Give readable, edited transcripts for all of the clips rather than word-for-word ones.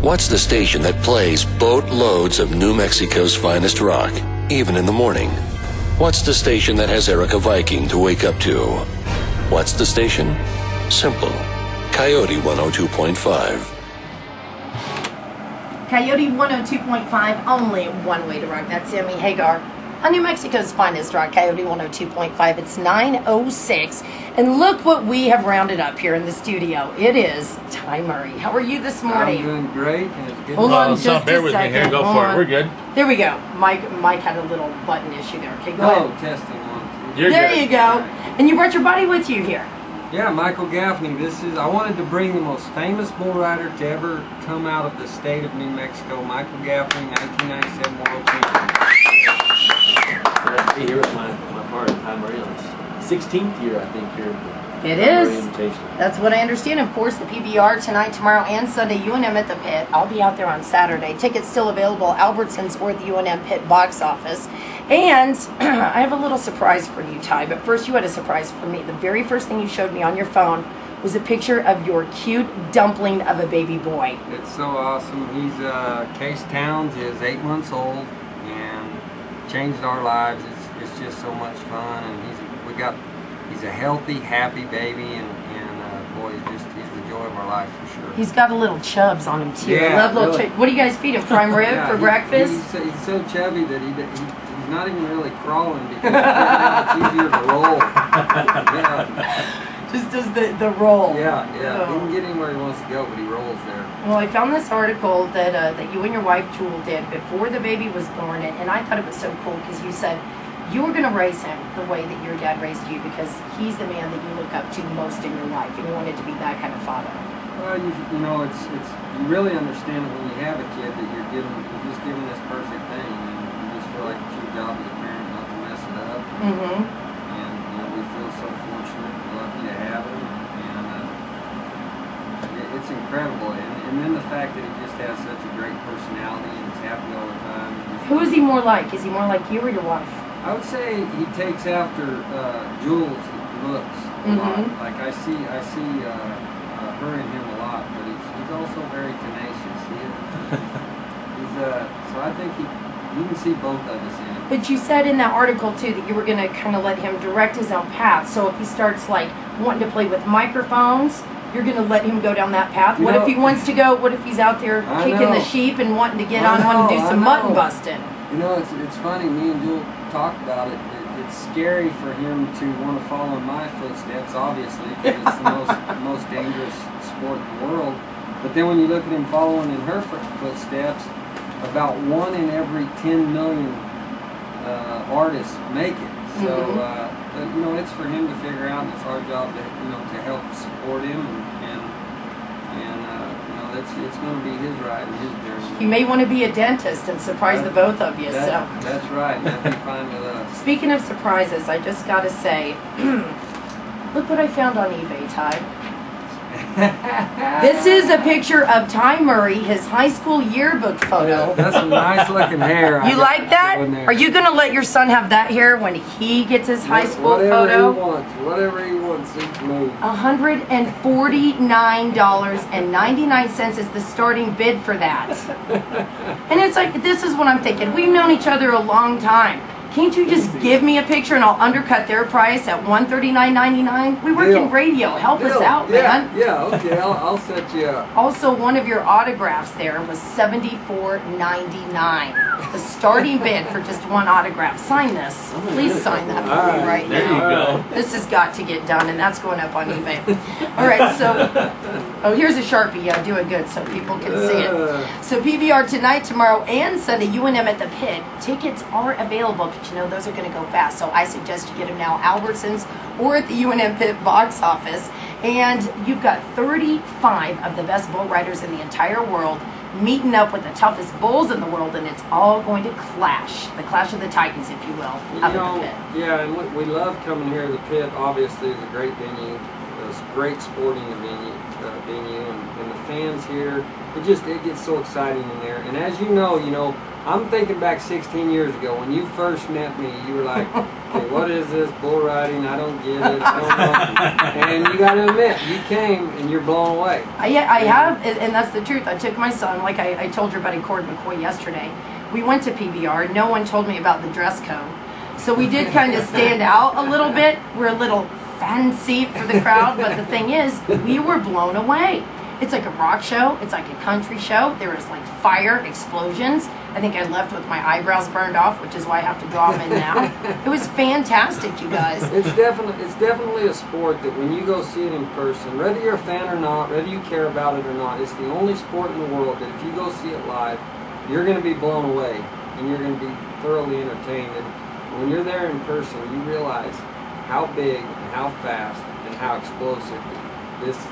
What's the station that plays boatloads of New Mexico's finest rock, even in the morning? What's the station that has Erica Viking to wake up to? What's the station? Simple. Coyote 102.5. Coyote 102.5, only one way to rock. That's Sammy Hagar on New Mexico's finest rock, Coyote 102.5. It's 9:06, and look what we have rounded up here in the studio. It is Ty Murray. How are you this morning? I'm doing great, and it's good. Hold on just bear a with second. me here. Go Hold for on. it. We're good. There we go. Mike had a little button issue there. Okay, go ahead. Testing 1, 2. You're There good. you go. And you brought your buddy with you here. Yeah, Michael Gaffney. I wanted to bring the most famous bull rider to ever come out of the state of New Mexico, Michael Gaffney, 1997 World Champion. Glad to be here with my partner, Ty Murray, on his 16th year, I think, here. It is. That's what I understand. Of course, the PBR tonight, tomorrow, and Sunday. UNM at the pit. I'll be out there on Saturday. Tickets still available at Albertsons or the UNM pit box office. And I have a little surprise for you, Ty. But first, you had a surprise for me. The very first thing you showed me on your phone was a picture of your cute dumpling of a baby boy. It's so awesome. He's Case Towns is 8 months old and changed our lives. It's just so much fun, and he's a healthy, happy baby, and boy, he's the joy of our life for sure. He's got a little chubs on him too. Yeah, I love little really. What do you guys feed him? Prime rib Yeah, for breakfast? He's so chubby that he's not even really crawling because it's easier to roll. Yeah. Just does the roll. Yeah. Oh. He can get him where he wants to go, but he rolls there. Well, I found this article that you and your wife Jewel did before the baby was born, and I thought it was so cool because you said you were going to raise him the way that your dad raised you because he's the man that you look up to most in your life, and you wanted to be that kind of father. Well, you know, it's you really understand it when you have a kid that you're just giving this perfect thing, and you just feel like it's your job as a parent not to mess it up. Mm-hmm. And we feel so fortunate and lucky to have him, and it's incredible. And then the fact that he just has such a great personality and he's happy all the time. Who is he more like? Is he more like you or your wife? I would say he takes after Jules' looks a lot. Like I see her in him a lot, but he's also very tenacious. So I think you can see both of us in him. But you said in that article too that you were going to kind of let him direct his own path. So if he starts like wanting to play with microphones, you're going to let him go down that path. What if he wants to go? What if he's out there kicking the sheep and wanting to get on one and do some mutton busting? You know, it's funny. Me and Jewel talked about it. It's scary for him to want to follow in my footsteps, obviously, because it's the most dangerous sport in the world. But then when you look at him following in her footsteps, about 1 in every 10 million artists make it. So you know, it's for him to figure out, and it's our job to help support him, and it's going to be his ride and his journey. He may want to be a dentist and surprise the both of you. That's right. That'd be fine with us. Speaking of surprises, I just got to say, look what I found on eBay, Ty. This is a picture of Ty Murray, his high school yearbook photo. That's some nice looking hair. You like that? Are you going to let your son have that hair when he gets his high school photo? Whatever he wants, it's moved. $149.99 is the starting bid for that. And it's like, this is what I'm thinking. We've known each other a long time. Can't you just give me a picture and I'll undercut their price at $139.99? We work in radio. Help us out, man. Yeah, okay. I'll set you up. Also, one of your autographs there was $74.99. The starting bid for just one autograph. Sign this. Please sign that for me right There now. you go. This has got to get done, and that's going up on eBay. All right, so, here's a Sharpie. Yeah, do it good so people can see it. So PBR tonight, tomorrow, and Sunday, UNM at the pit. Tickets are available, but you know those are going to go fast. So I suggest you get them now, Albertsons or at the UNM pit box office. And you've got 35 of the best bull riders in the entire world meeting up with the toughest bulls in the world, and it's all going to clash. The clash of the titans, if you will, up at the pit. Yeah, and we love coming here to the pit. Obviously, it's a great venue. It's a great sporting venue, and the fans here, it gets so exciting in there. And as you know, I'm thinking back 16 years ago when you first met me. You were like, okay, what is this bull riding? I don't get it. I don't know. And you got to admit, you came and you're blown away. I have, and that's the truth. I took my son, like I told your buddy Cord McCoy yesterday. We went to PBR. No one told me about the dress code. So we did kind of stand out a little bit. We're a little fancy for the crowd, but the thing is, we were blown away. It's like a rock show. It's like a country show. There was like fire, explosions. I think I left with my eyebrows burned off, which is why I have to draw them in now. It was fantastic, you guys. It's definitely a sport that when you go see it in person, whether you're a fan or not, whether you care about it or not, it's the only sport in the world that if you go see it live, you're going to be blown away and you're going to be thoroughly entertained. And when you're there in person, you realize how big and how fast and how explosive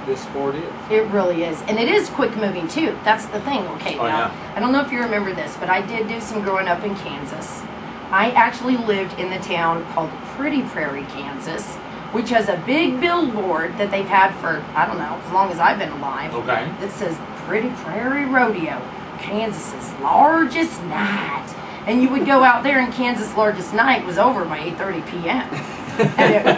this sport is. It really is. And it is quick moving too. That's the thing. Okay, now, I don't know if you remember this, but I did do some growing up in Kansas. I actually lived in the town called Pretty Prairie, Kansas, which has a big billboard that they've had for, I don't know, as long as I've been alive. Okay. That says Pretty Prairie Rodeo, Kansas's largest night. And you would go out there, and Kansas' largest night was over by 8:30 p.m. And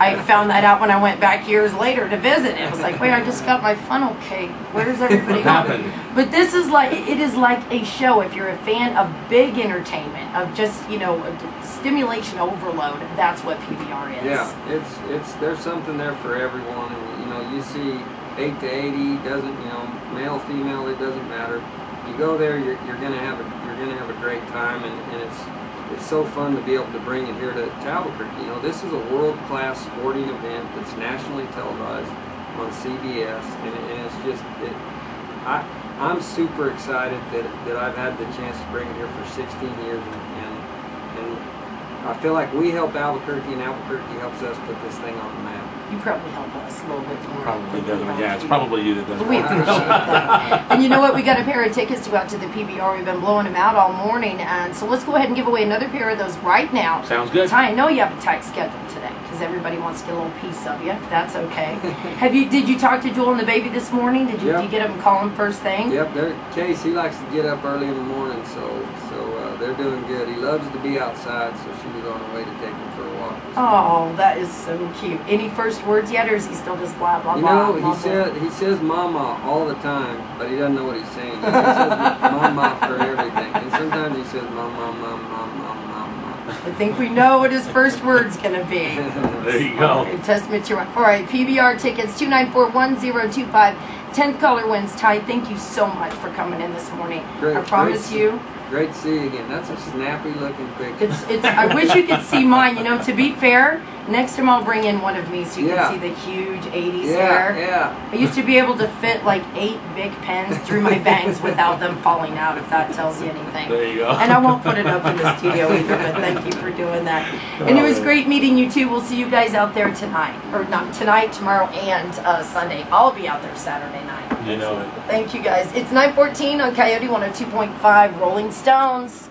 I found that out when I went back years later to visit. It was like, wait, I just got my funnel cake. Where's everybody going? But this is like, it is like a show. If you're a fan of big entertainment, of just, you know, stimulation overload, that's what PBR is. Yeah, it's there's something there for everyone. And, you know, you see 8 to 80, doesn't, you know, male, female, it doesn't matter. You go there, you're gonna have a great time, and it's so fun to be able to bring it here to Albuquerque. You know, this is a world-class sporting event that's nationally televised on CBS, and it's just, I'm super excited that I've had the chance to bring it here for 16 years, and I feel like we help Albuquerque, and Albuquerque helps us put this thing on the map. You probably help us a little bit more. Probably doesn't. Yeah, it's probably you that doesn't. We appreciate that. And you know what? We got a pair of tickets to go out to the PBR. We've been blowing them out all morning, and so let's go ahead and give away another pair of those right now. Sounds good. Ty, I know you have a tight schedule today because everybody wants to get a little piece of you. That's okay. Did you talk to Joel and the baby this morning? Did you get up and call him first thing? Yep. Chase, he likes to get up early in the morning, so they're doing good. He loves to be outside, so she was on her way to take him for a walk. Oh, that is so cute. Any first words yet, or is he still just blah blah blah? You know, he says "mama" all the time, but he doesn't know what he's saying. He says "mama" for everything, and sometimes he says "mama, mama, mama, mama." I think we know what his first word's gonna be. There you go. A testament to your. All right, PBR tickets 2941025. 10th caller wins. Ty, thank you so much for coming in this morning. Great, I promise you. Great to see you again. That's a snappy looking picture. It's. I wish you could see mine. You know, to be fair, next time I'll bring in one of me so you can see the huge 80s hair. Yeah. I used to be able to fit like 8 big pens through my bangs without them falling out, if that tells you anything. There you go. And I won't put it up in the studio either, but thank you for doing that. And it was great meeting you too. We'll see you guys out there tonight. Or not tonight, tomorrow, and Sunday. I'll be out there Saturday night. You know it. Thank you guys. It's 9:14 on Coyote 102.5 Rolling Stones.